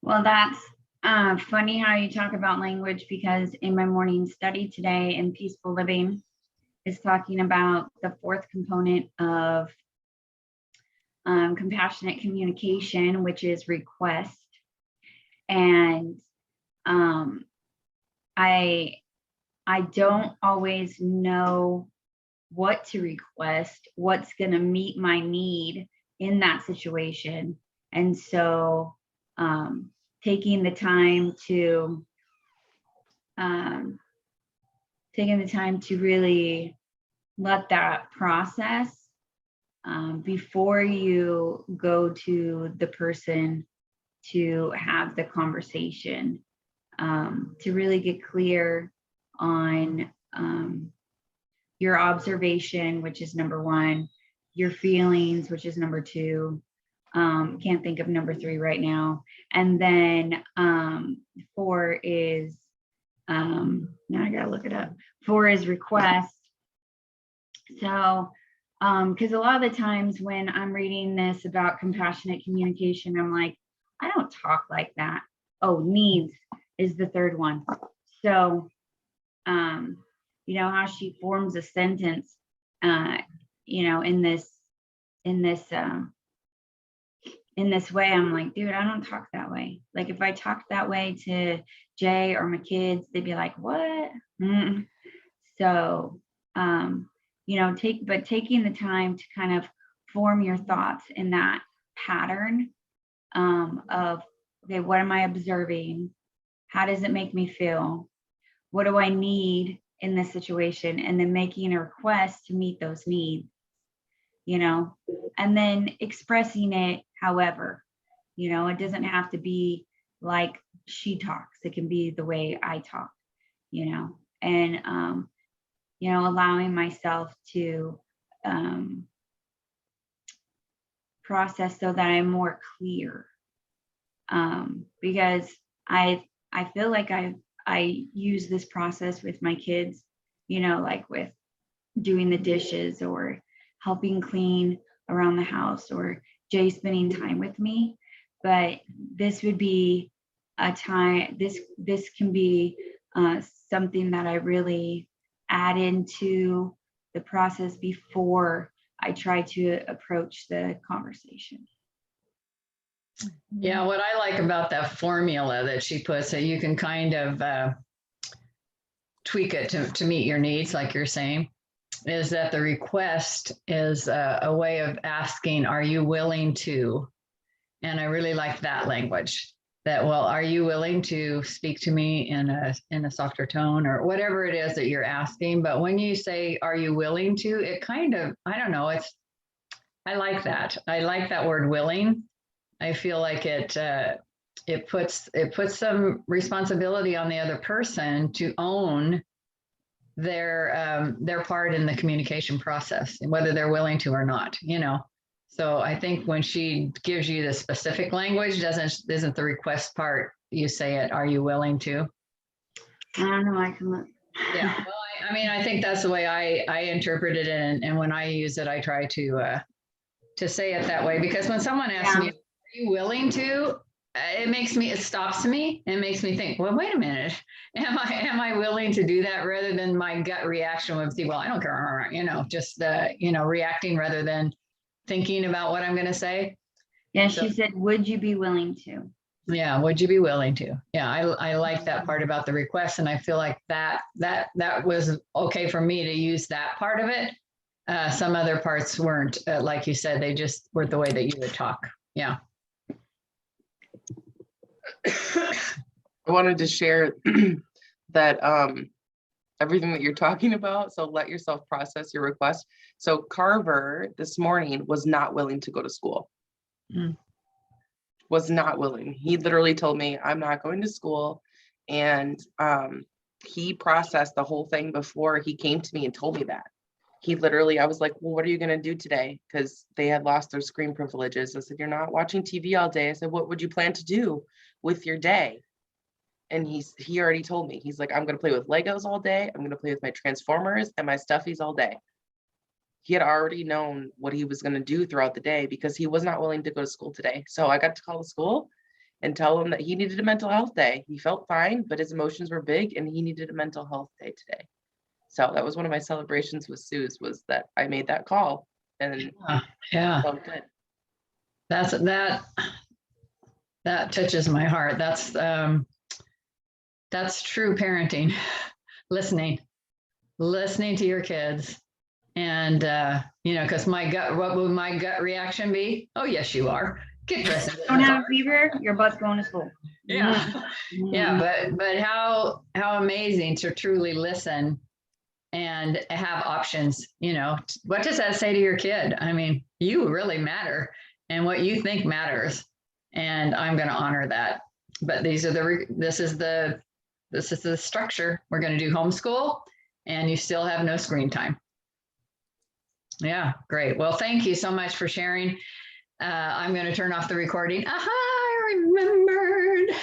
Well, that's funny how you talk about language, because in my morning study today in Peaceful Living is talking about the fourth component of compassionate communication, which is request. And I don't always know what to request, what's going to meet my need in that situation. And so taking the time to really let that process before you go to the person to have the conversation, to really get clear on your observation, which is number one, your feelings, which is number two. Can't think of number three right now. And then 4 is, now I gotta look it up. 4 is request. So, because a lot of the times when I'm reading this about compassionate communication, I'm like, I don't talk like that. Oh, needs is the third one. So, you know, how she forms a sentence, you know, in this way, I'm like, dude, I don't talk that way. Like if I talked that way to Jay or my kids, they'd be like, what? So, you know, taking the time to kind of form your thoughts in that pattern of, okay, what am I observing? How does it make me feel? What do I need in this situation? And then making a request to meet those needs, you know, and then expressing it however, you know, it doesn't have to be like she talks. It can be the way I talk, you know, and, you know, allowing myself to process so that I'm more clear, because I feel like I use this process with my kids, you know, like with doing the dishes or helping clean around the house or Jay spending time with me. But this would be a time, this can be something that I really add into the process before I try to approach the conversation. Yeah, what I like about that formula that she puts, that you can kind of tweak it to meet your needs, like you're saying, is that the request is a way of asking, are you willing to? And I really like that language. That, well, are you willing to speak to me in a softer tone or whatever it is that you're asking? But when you say, are you willing to, it kind of, I don't know, I like that. I like that word willing. I feel like it puts some responsibility on the other person to own their part in the communication process, whether they're willing to or not, you know. So I think when she gives you the specific language, isn't the request part, you say it, are you willing to? I don't know, I can look. Yeah, well, I mean, I think that's the way I interpret it, and when I use it, I try to say it that way, because when someone asks me, are you willing to? It stops me and makes me think, well, wait a minute, am I willing to do that, rather than my gut reaction would be, well, I don't care, you know, just you know, reacting rather than thinking about what I'm going to say. Yeah, she said, would you be willing to? Yeah, would you be willing to? Yeah, I like that part about the request, and I feel like that was okay for me to use that part of it. Some other parts weren't, like you said, they just weren't the way that you would talk. Yeah. I wanted to share that everything that you're talking about. So let yourself process your request. So Carver this morning was not willing to go to school. Was not willing. He literally told me, I'm not going to school. And he processed the whole thing before he came to me and told me that. He literally, I was like, well, what are you going to do today? Because they had lost their screen privileges. I said, you're not watching TV all day. I said, what would you plan to do with your day? And he already told me, he's like, I'm going to play with Legos all day. I'm going to play with my Transformers and my stuffies all day. he had already known what he was going to do throughout the day because he was not willing to go to school today. So I got to call the school and tell him that he needed a mental health day. He felt fine, but his emotions were big and he needed a mental health day today. So that was one of my celebrations with Sue's, was that I made that call, and Yeah, felt good. that touches my heart. That's true parenting. Listening to your kids. And because what would my gut reaction be? Oh, yes, you are. Get dressed. and get in Don't the have car. fever, your butt's going to school. Yeah. Yeah, but how amazing to truly listen and have options. What does that say to your kid? I mean, you really matter, and what you think matters, and I'm going to honor that. But this is the structure. We're going to do homeschool, and you still have no screen time. Yeah, great. Well, thank you so much for sharing. I'm going to turn off the recording. Aha,